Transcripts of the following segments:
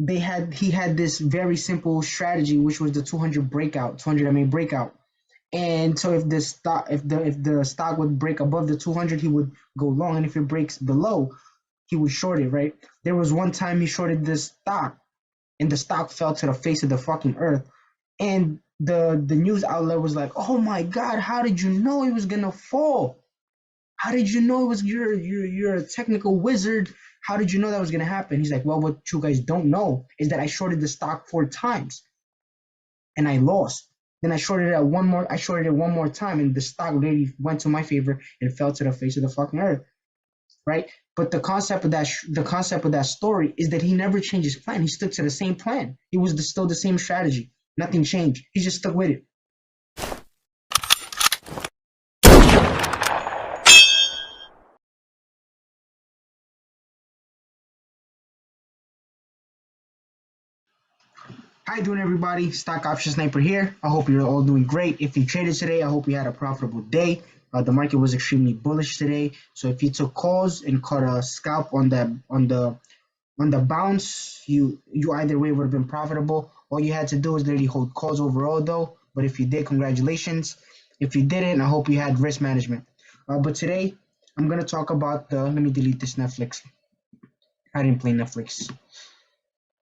he had this very simple strategy, which was the 200 breakout, 200 MA breakout. And so if the stock would break above the 200, he would go long, and if it breaks below, he would short it. Right? There was one time he shorted this stock, and the stock fell to the face of the fucking earth. And the news outlet was like, "Oh my god, how did you know it was gonna fall? How did you know it was you're a technical wizard? How did you know that was gonna happen?" He's like, "Well, what you guys don't know is that I shorted the stock 4 times and I lost. Then I shorted it one more time, and the stock really went to my favor and fell to the face of the fucking earth." Right? But the concept of that story is that he never changed his plan. He stuck to the same plan. It was still the same strategy. Nothing changed. He just stuck with it. How you doing, everybody? Stock Option Sniper here. I hope you're all doing great. If you traded today, I hope you had a profitable day. The market was extremely bullish today. So if you took calls and caught a scalp on the bounce, you either way would have been profitable. All you had to do is literally hold calls overall, though. But if you did, congratulations. If you didn't, I hope you had risk management. But today, I'm gonna talk about the. Let me delete this Netflix. I didn't play Netflix.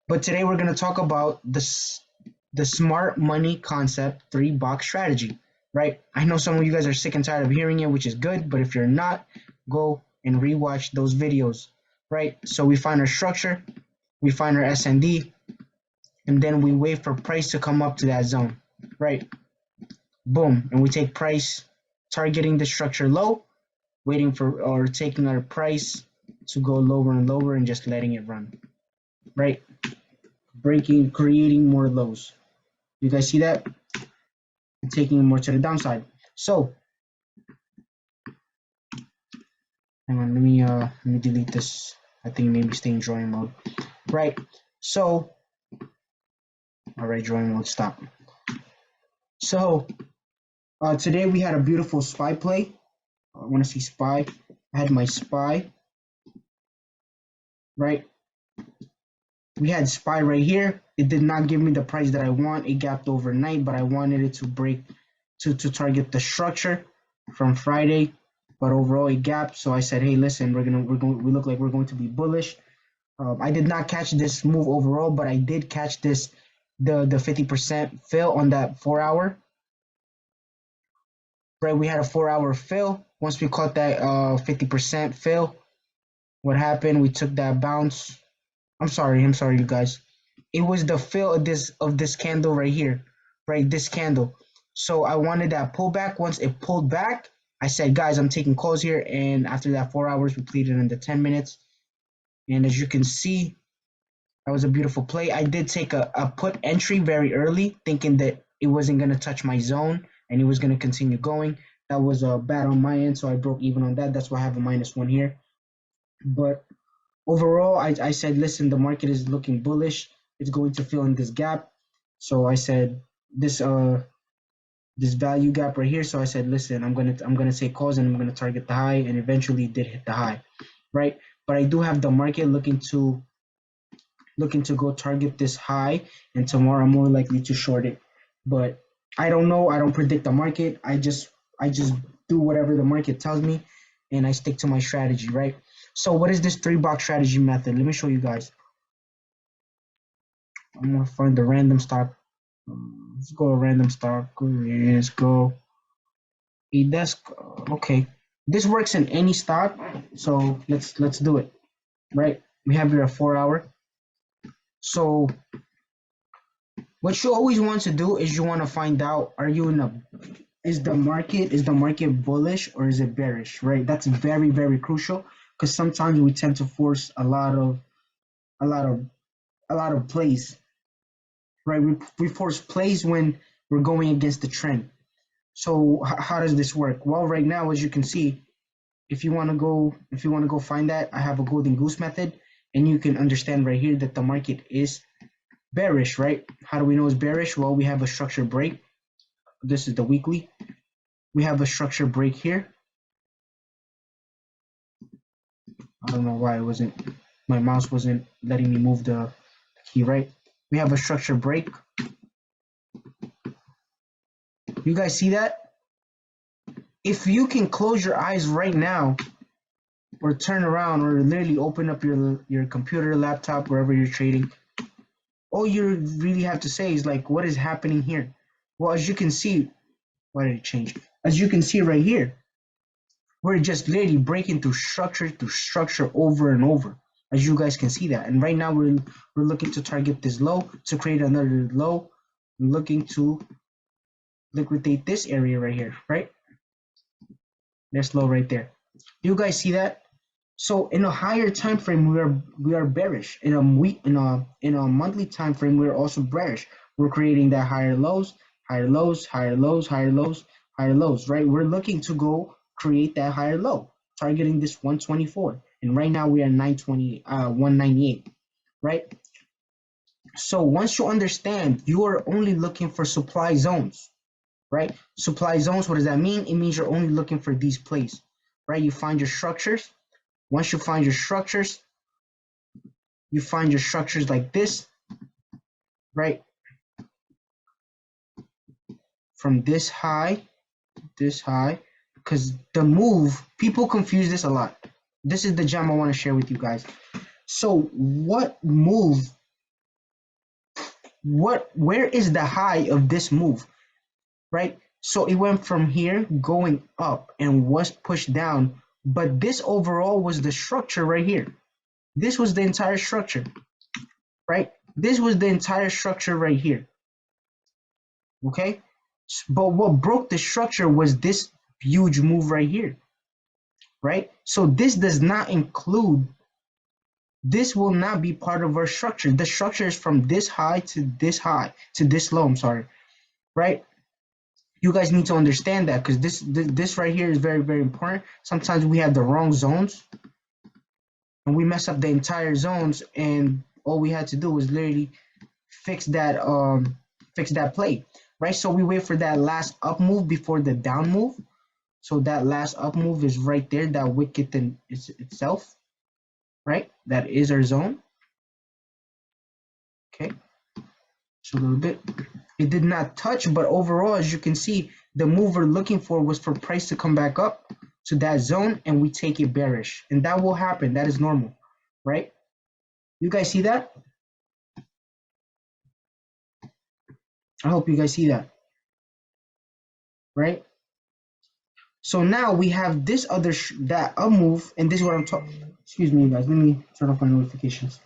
But today we're gonna talk about the smart money concept 3 box strategy. Right? I know some of you guys are sick and tired of hearing it, which is good. But if you're not, go and rewatch those videos. Right? So we find our structure, we find our SND, and then we wait for price to come up to that zone, right? Boom, and we take price, targeting the structure low, waiting for or taking our price to go lower and lower and just letting it run, right? Breaking, creating more lows. You guys see that? And taking it more to the downside. So, hang on, let me delete this. I think maybe stay in drawing mode, right? So, all right, drawing mode, stop. So, today we had a beautiful spy play. I want to see spy. I had my spy, right? We had spy right here. It did not give me the price that I want. It gapped overnight, but I wanted it to break to target the structure from Friday. But overall, it gapped. So I said, hey, listen, we look like we're going to be bullish. I did not catch this move overall, but I did catch the 50% fill on that 4 hour. Right, we had a 4 hour fill. Once we caught that 50% fill, what happened? We took that bounce. I'm sorry, you guys. It was the fill of this candle right here, right? This candle. So I wanted that pullback. Once it pulled back, I said, guys, I'm taking calls here. And after that 4 hours, we played it in the 10 minutes. And as you can see, that was a beautiful play. I did take a put entry very early, thinking that it wasn't going to touch my zone and it was going to continue going. That was bad on my end, so I broke even on that. That's why I have a -1 here. But overall, I said, listen, the market is looking bullish. It's going to fill in this gap. So I said this value gap right here. So I said, listen, I'm gonna take calls and I'm gonna target the high, and eventually did hit the high, right? But I do have the market looking to go target this high, and tomorrow I'm more likely to short it. But I don't know. I don't predict the market. I just do whatever the market tells me, and I stick to my strategy, right? So what is this 3 box strategy method? Let me show you guys. I'm gonna find the random stock. Let's go a random stock. Let's go. Desk. Okay, this works in any stock. So let's do it. Right. We have here a 4 hour. So what you always want to do is you want to find out, are you in a is the market bullish or is it bearish, right? That's very crucial, because sometimes we tend to force a lot of a lot of plays, right? We force plays when we're going against the trend. So how does this work? Well, right now, as you can see, if you want to go find that, I have a golden goose method, and you can understand right here that the market is bearish, right? How do we know it's bearish? Well, we have a structure break. This is the weekly. We have a structure break here. I don't know why it wasn't, my mouse wasn't letting me move the key, right? We have a structure break. You guys see that? If you can close your eyes right now or turn around or literally open up your computer, laptop, wherever you're trading, all you really have to say is like, what is happening here? Well, as you can see, why did it change? As you can see right here, we're just literally breaking through structure over and over, as you guys can see that. And right now we're looking to target this low to create another low. I'm looking to liquidate this area right here, right? This low right there. You guys see that? So in a higher time frame, we are bearish. In a monthly time frame, we're also bearish. We're creating that higher lows, higher lows, higher lows, higher lows, higher lows, right? We're looking to go create that higher low, targeting this 124. And right now we are 198, right? So once you understand, you are only looking for supply zones, right? Supply zones, what does that mean? It means you're only looking for these plays, right? You find your structures. Once you find your structures, you find your structures like this, right? From this high, because the move, people confuse this a lot. This is the gem I want to share with you guys. So what move, where is the high of this move, right? So it went from here going up and was pushed down, but this overall was the structure right here. This was the entire structure, right? This was the entire structure right here. Okay, but what broke the structure was this huge move right here, right? So this does not include, this will not be part of our structure. The structure is from this high to this low, I'm sorry, right? You guys need to understand that, because this right here is very, very important. Sometimes we have the wrong zones and we mess up the entire zones, and all we had to do was literally fix that play, right? So we wait for that last up move before the down move. So that last up move is right there, that wicket in itself, right? That is our zone. Okay, so a little bit. It did not touch, but overall, as you can see, the move we're looking for was for price to come back up to that zone, and we take it bearish, and that will happen. That is normal, right? You guys see that? I hope you guys see that, right? So now we have this other that up move, and this is what I'm talking. Excuse me, guys. Let me turn off my notifications.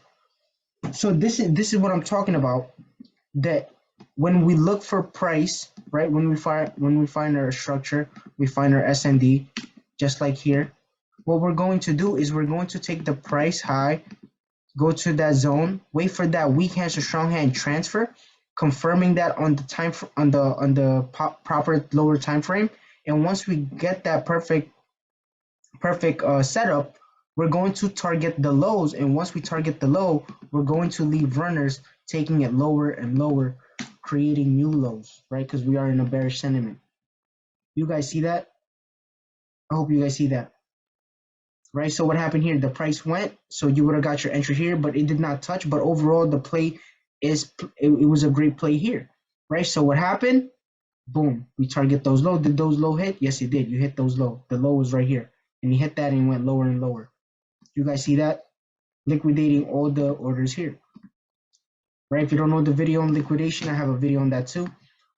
So this is what I'm talking about. That when we look for price, right? When we find our structure, we find our SND, just like here. What we're going to do is we're going to take the price high, go to that zone, wait for that weak hand to strong hand transfer, confirming that on the time on the proper lower time frame. And once we get that perfect setup, we're going to target the lows. And once we target the low, we're going to leave runners taking it lower and lower, creating new lows, right? Because we are in a bearish sentiment. You guys see that? I hope you guys see that. Right, so what happened here? The price went, so you would have got your entry here, but it did not touch. But overall, the play it was a great play here, right? So what happened? Boom, we target those low. Did those low hit? Yes, it did. You hit those low. The low was right here, and you hit that and went lower and lower. You guys see that? Liquidating all the orders here, right? If you don't know the video on liquidation, I have a video on that too.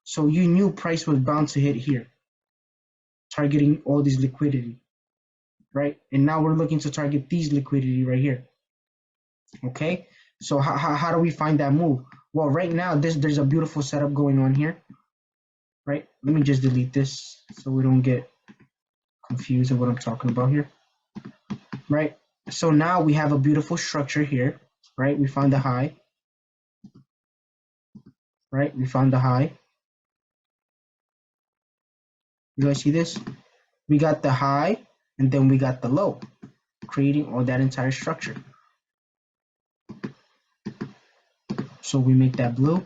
So you knew price was bound to hit here, targeting all this liquidity, right? And now we're looking to target these liquidity right here. Okay, so how do we find that move? Well, right now there's a beautiful setup going on here, right? Let me just delete this so we don't get confused of what I'm talking about here, right? So now we have a beautiful structure here, right? We found the high, right? We found the high. You guys see this? We got the high and then we got the low, creating all that entire structure. So we make that blue.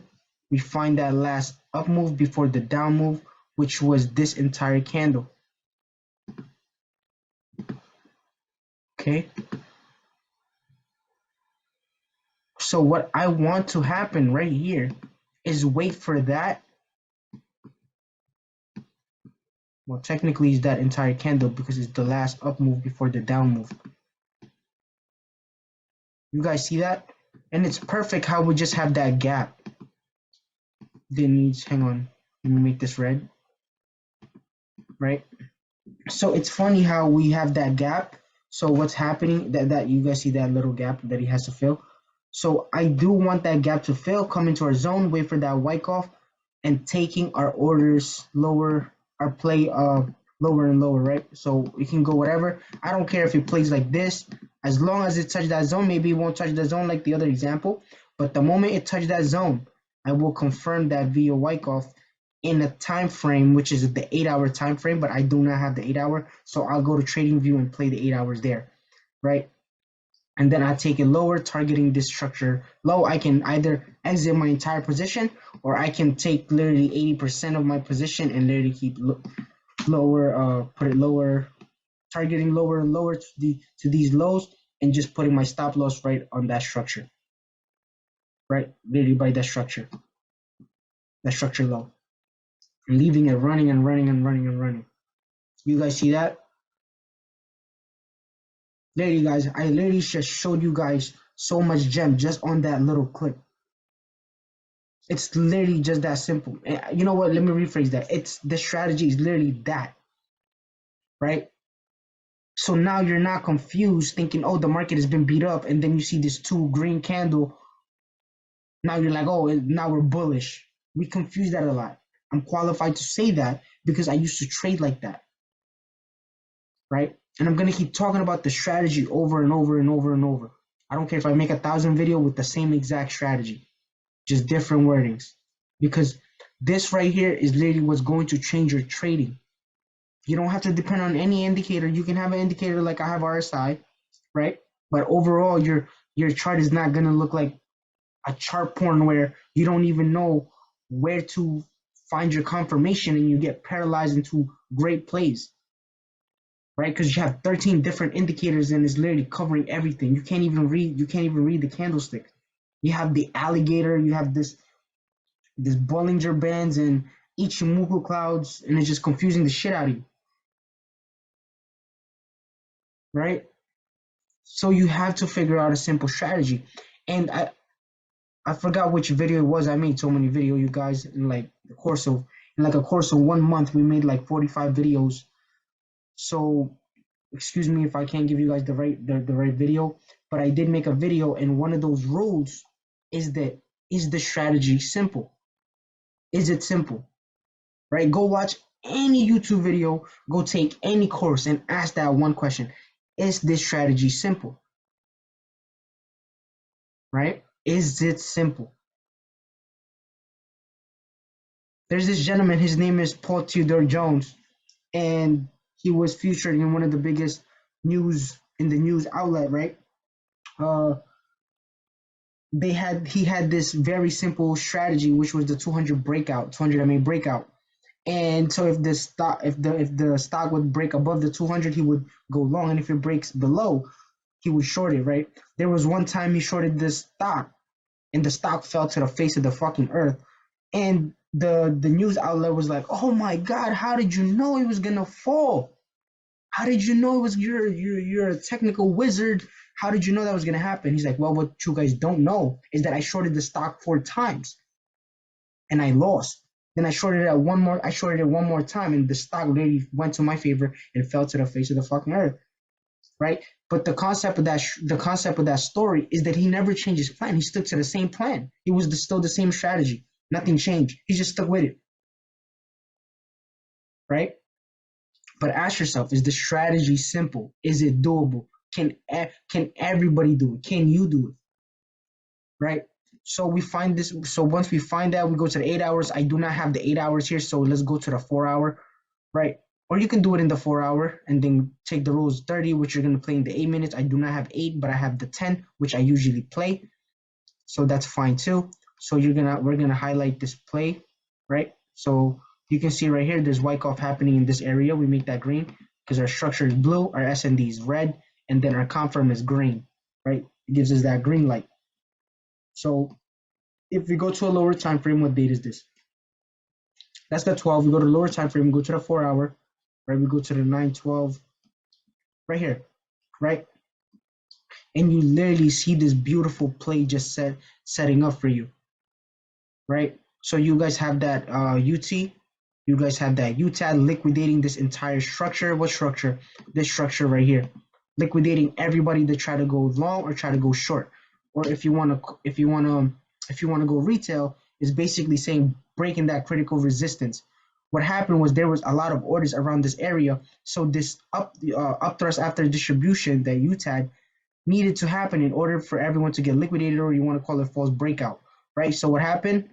We find that last up move before the down move, which was this entire candle. Okay. So what I want to happen right here is wait for that. Well, technically it's that entire candle because it's the last up move before the down move. You guys see that? And it's perfect how we just have that gap. Then needs, hang on, let me make this red, right? So it's funny how we have that gap. So what's happening, that you guys see that little gap that he has to fill. So I do want that gap to fill, come into our zone, wait for that Wyckoff, and taking our orders lower, our play lower and lower, right? So we can go whatever. I don't care if it plays like this, as long as it touches that zone. Maybe it won't touch the zone like the other example, but the moment it touches that zone, I will confirm that via Wyckoff in a time frame, which is the 8-hour time frame, but I do not have the 8-hour, so I'll go to trading view and play the 8 hours there, right? And then I take it lower, targeting this structure low. I can either exit my entire position, or I can take literally 80% of my position and literally keep lower, put it lower, targeting lower and lower to these lows, and just putting my stop loss right on that structure, right? Literally by that structure low, and leaving it running and running and running and running. You guys see that? There you guys, I literally just showed you guys so much gem just on that little clip. It's literally just that simple. And you know what? Let me rephrase that. It's the strategy is literally that, right? So now you're not confused thinking, oh, the market has been beat up, and then you see this two green candle. Now you're like, oh, now we're bullish. We confuse that a lot. I'm qualified to say that because I used to trade like that, right? And I'm gonna keep talking about the strategy over and over and over and over. I don't care if I make 1,000 video with the same exact strategy, just different wordings, because this right here is literally what's going to change your trading. You don't have to depend on any indicator. You can have an indicator like I have RSI, right? But overall, your chart is not gonna look like a chart porn where you don't even know where to find your confirmation and you get paralyzed into great plays, right? Because you have 13 different indicators and it's literally covering everything. You can't even read. You can't even read the candlestick. You have the alligator. You have this Bollinger Bands and Ichimoku clouds, and it's just confusing the shit out of you, right? So you have to figure out a simple strategy. And I forgot which video it was. I made so many videos, you guys, in like the course of in like a course of 1 month. We made like 45 videos. So excuse me if I can't give you guys the right video, but I did make a video, and one of those rules is that is the strategy simple? Is it simple? Right? Go watch any YouTube video, go take any course and ask that one question. Is this strategy simple? Right? Is it simple? There's this gentleman, his name is Paul Theodore Jones, and he was featured in one of the biggest news in the news outlet, right? Uh, he had this very simple strategy, which was the 200 breakout, 200 MA breakout. And so if the stock would break above the 200, he would go long, and if it breaks below, he would short it, right? There was one time he shorted this stock, and the stock fell to the face of the fucking earth. And the news outlet was like, "Oh my God, how did you know it was gonna fall? How did you know it was you're a technical wizard? How did you know that was gonna happen?" He's like, "Well, what you guys don't know is that I shorted the stock 4 times and I lost. Then I shorted it one more time, and the stock literally went to my favor and fell to the face of the fucking earth." Right? But the concept of that story is that he never changed his plan. He stuck to the same plan. It was still the same strategy. Nothing changed. He just stuck with it. Right? But ask yourself: is the strategy simple? Is it doable? Can everybody do it? Can you do it? Right? So we find this. So once we find that, we go to the 8 hours. I do not have the 8 hours here, so let's go to the 4 hour. Right? Or you can do it in the 4 hour and then take the rules 30, which you're gonna play in the 8 minutes. I do not have 8, but I have the 10, which I usually play. So that's fine too. So we're gonna highlight this play, right? So you can see right here, there's Wyckoff happening in this area. We make that green because our structure is blue, our SND is red, and then our confirm is green, right? It gives us that green light. So if we go to a lower time frame, what date is this? That's the 12. We go to the lower time frame, go to the 4 hour, right? We go to the 912 right here, right? And you literally see this beautiful play just setting up for you, right? So you guys have that UT, you guys have that UTAD liquidating this entire structure. What structure? This structure right here, liquidating everybody that try to go long or try to go short. Or if you want to go retail, is basically saying breaking that critical resistance. What happened was there was a lot of orders around this area, so this up thrust after distribution that UTAD needed to happen in order for everyone to get liquidated, or you want to call it false breakout, right? So what happened?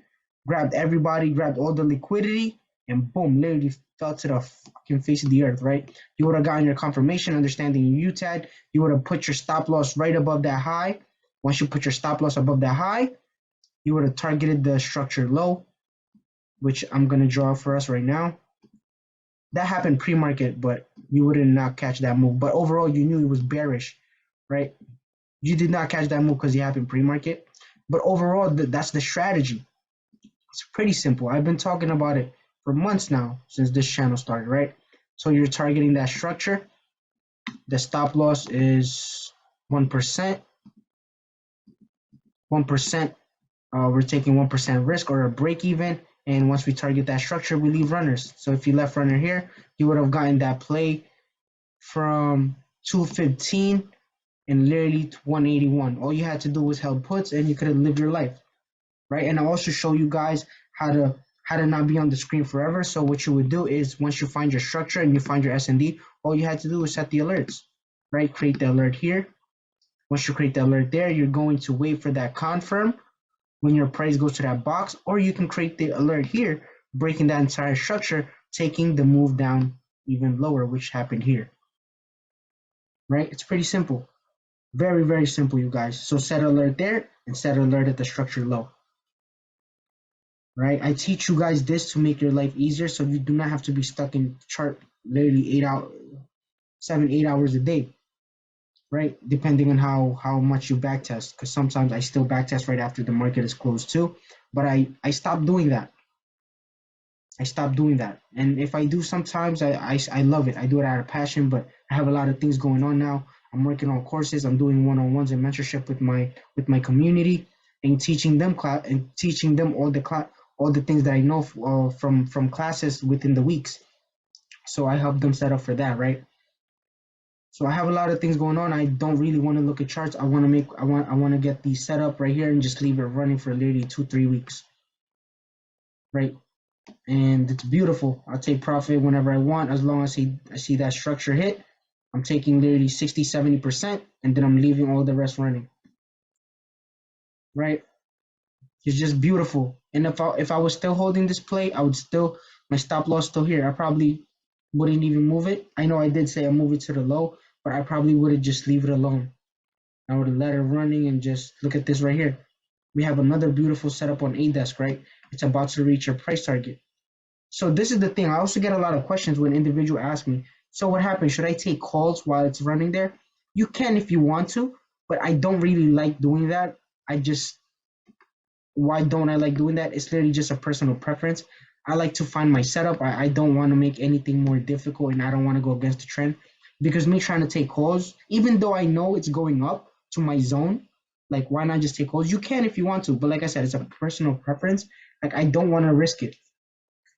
Grabbed everybody, grabbed all the liquidity, and boom, literally fell to the fucking face of the earth, right? You would have gotten your confirmation, understanding your UTAD. You would have put your stop loss right above that high. Once you put your stop loss above that high, you would have targeted the structure low, which I'm gonna draw for us right now. That happened pre-market, but you wouldn't not catch that move. But overall, you knew it was bearish, right? You did not catch that move because it happened pre-market. But overall, that's the strategy. It's pretty simple. I've been talking about it for months now since this channel started, right? So you're targeting that structure. The stop loss is 1%. 1%. We're taking 1% risk or a break even. And once we target that structure, we leave runners. So if you left runner here, you would have gotten that play from 215 and literally to 181. All you had to do was held puts and you could have lived your life, right? And I'll also show you guys how to not be on the screen forever. So what you would do is once you find your structure and you find your S&D, all you had to do is set the alerts, right? Create the alert here. Once you create the alert there, you're going to wait for that confirm when your price goes to that box, or you can create the alert here, breaking that entire structure, taking the move down even lower, which happened here, right? It's pretty simple. Very, very simple, you guys. So set alert there and set alert at the structure low, right? I teach you guys this to make your life easier so you do not have to be stuck in chart literally 8 hours, 7, 8 hours a day, right? Depending on how much you backtest, because sometimes I still backtest right after the market is closed too, but I stopped doing that. I stopped doing that. And if I do sometimes, I love it. I do it out of passion, but I have a lot of things going on now. I'm working on courses. I'm doing one-on-ones and mentorship with my community and teaching them all the things that I know from classes within the weeks. So I help them set up for that, right? So I have a lot of things going on. I don't really want to look at charts. I want to get these set up right here and just leave it running for literally 2, 3 weeks, right? And it's beautiful. I'll take profit whenever I want as long as I see that structure hit. I'm taking literally 60, 70%, and then I'm leaving all the rest running. Right? It's just beautiful. And if I was still holding this play, I would still my stop loss still here. I probably wouldn't even move it. I know I did say I move it to the low, but I probably would have just leave it alone. I would have let it running and just look at this right here. We have another beautiful setup on A-Desk, right? It's about to reach your price target. So this is the thing. I also get a lot of questions when individual ask me, so what happens? Should I take calls while it's running there? You can if you want to, but I don't really like doing that. Why don't I like doing that? It's literally just a personal preference. I like to find my setup. I don't want to make anything more difficult and I don't want to go against the trend because me trying to take calls, even though I know it's going up to my zone, like why not just take calls? You can if you want to, but like I said, it's a personal preference. Like I don't want to risk it.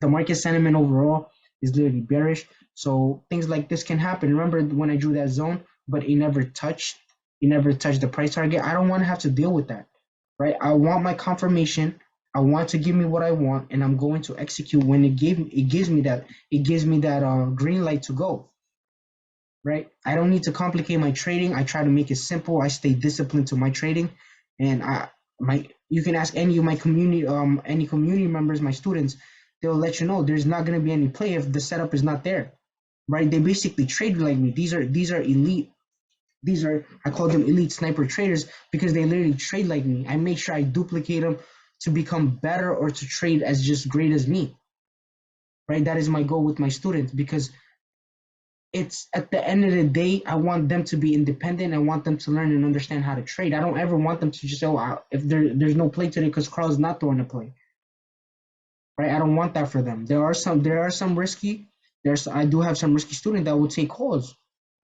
The market sentiment overall is literally bearish. So things like this can happen. Remember when I drew that zone, but it never touched the price target. I don't want to have to deal with that, right? I want my confirmation. I want to give me what I want, and I'm going to execute when it gives me that green light to go, right? I don't need to complicate my trading. I try to make it simple. I stay disciplined to my trading, and you can ask any community members, my students, they'll let you know there's not going to be any play if the setup is not there, right? They basically trade like me. These are elite. I call them elite sniper traders because they literally trade like me. I make sure I duplicate them to become better or to trade as just great as me, right? That is my goal with my students because it's at the end of the day, I want them to be independent. I want them to learn and understand how to trade. I don't ever want them to just say, "Oh, if there's no play today because Carl's not throwing a play," right? I don't want that for them. There are some risky. There's I do have some risky students that will take calls,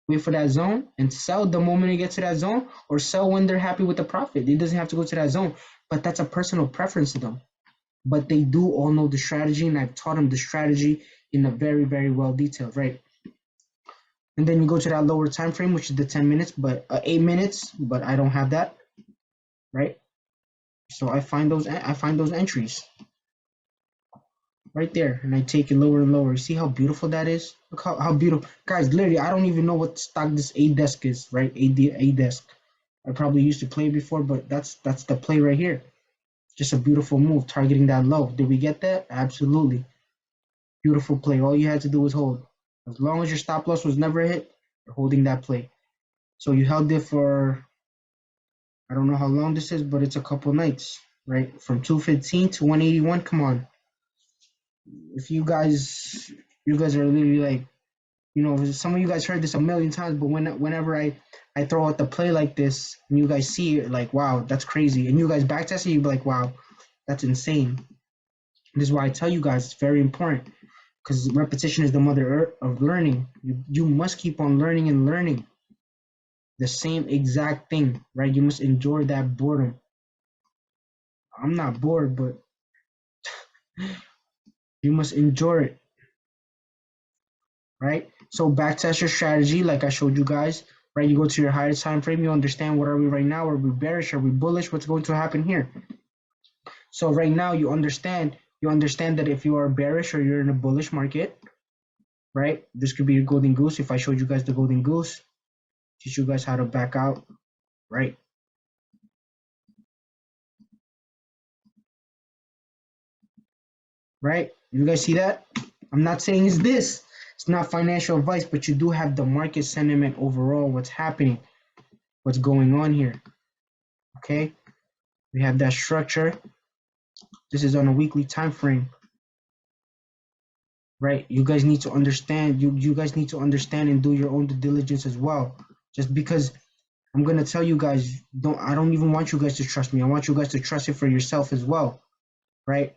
wait for that zone, and sell the moment they get to that zone, or sell when they're happy with the profit. It doesn't have to go to that zone, but that's a personal preference to them. But they do all know the strategy, and I've taught them the strategy in a very, very well detailed, right? And then you go to that lower time frame, which is the 10 minutes, but 8 minutes, but I don't have that, right? So I find those entries right there, and I take it lower and lower. You see how beautiful that is? Look how beautiful, guys. Literally, I don't even know what stock this A desk is, right? A desk. I probably used to play before, but that's the play right here. Just a beautiful move, targeting that low. Did we get that? Absolutely. Beautiful play. All you had to do was hold. As long as your stop loss was never hit, you're holding that play. So you held it for, I don't know how long this is, but it's a couple nights, right? From 215 to 181. Come on. If you guys are literally like, some of you guys heard this a million times, but whenever I throw out the play like this, and you guys see it, like, wow, that's crazy. And you guys backtest it, you be like, wow, that's insane. This is why I tell you guys it's very important, because repetition is the mother of learning. You must keep on learning and learning the same exact thing, right? You must endure that boredom. I'm not bored, but you must endure it, right? So backtest your strategy, like I showed you guys, right? You go to your higher time frame, you understand what are we right now? Are we bearish? Are we bullish? What's going to happen here? So right now you understand that if you are bearish or you're in a bullish market, right? This could be your golden goose. If I showed you guys the golden goose, teach you guys how to back out, right? Right? You guys see that? I'm not saying it's this. It's not financial advice, but you do have the market sentiment overall, what's happening, what's going on here. Okay? We have that structure. This is on a weekly time frame, right? You guys need to understand. You guys need to understand and do your own due diligence as well. Just because I'm gonna tell you guys, I don't even want you guys to trust me. I want you guys to trust it for yourself as well, right?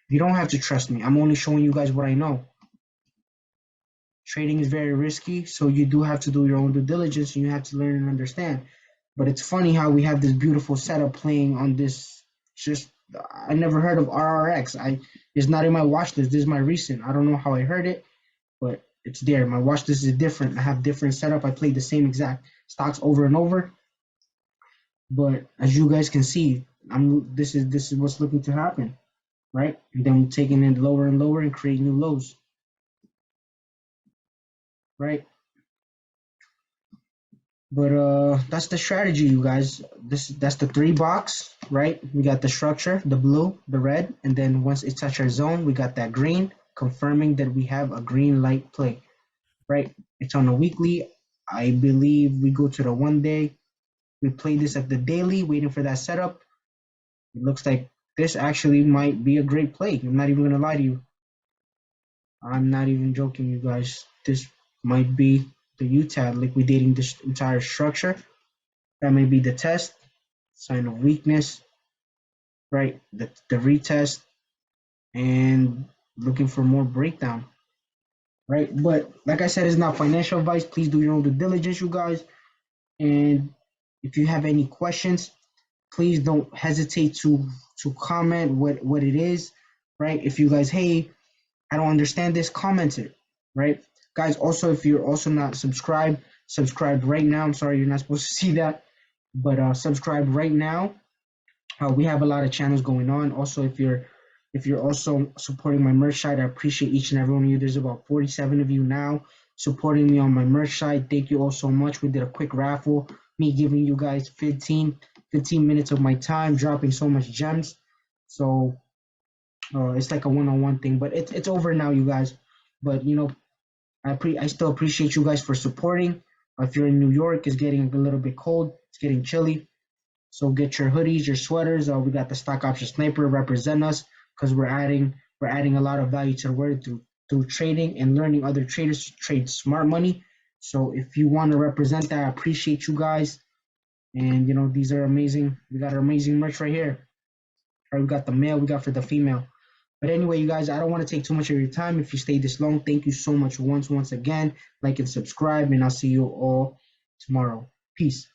You don't have to trust me. I'm only showing you guys what I know. Trading is very risky, so you do have to do your own due diligence and you have to learn and understand. But it's funny how we have this beautiful setup playing on this. Just I never heard of RRX. It's not in my watch list. This is my recent. I don't know how I heard it, but it's there. My watch list is different. I have different setup. I play the same exact stocks over and over. But as you guys can see, this is what's looking to happen, right? And then we're taking it lower and lower and create new lows, right? But that's the strategy, you guys. That's the three box, right? We got the structure, the blue, the red, and then once it touches our zone, we got that green, confirming that we have a green light play, right? It's on a weekly. I believe we go to the 1 day. We play this at the daily, waiting for that setup. It looks like this actually might be a great play. I'm not even gonna lie to you. I'm not even joking, you guys. This might be the UTAD liquidating this entire structure. That may be the test, sign of weakness, right? The retest, and looking for more breakdown, right? But like I said, it's not financial advice. Please do your own due diligence, you guys. And if you have any questions, please don't hesitate to comment what it is, right? If you guys, hey, I don't understand this, comment it, right? Guys, also if you're also not subscribed, subscribe right now. I'm sorry you're not supposed to see that, but subscribe right now. We have a lot of channels going on. Also, if you're also supporting my merch site, I appreciate each and every one of you. There's about 47 of you now supporting me on my merch site. Thank you all so much. We did a quick raffle, me giving you guys 15 minutes of my time, dropping so much gems. So it's like a one-on-one thing, but it's over now, you guys. But I still appreciate you guys for supporting. If you're in New York, it's getting a little bit cold. It's getting chilly. So get your hoodies, your sweaters. We got the stock option sniper represent us because we're adding a lot of value to the word through trading and learning other traders to trade smart money. So if you want to represent that, I appreciate you guys. And these are amazing. We got our amazing merch right here. All right, we got the male, we got for the female. But anyway, you guys, I don't want to take too much of your time. If you stayed this long, thank you so much once again. Like and subscribe, and I'll see you all tomorrow. Peace.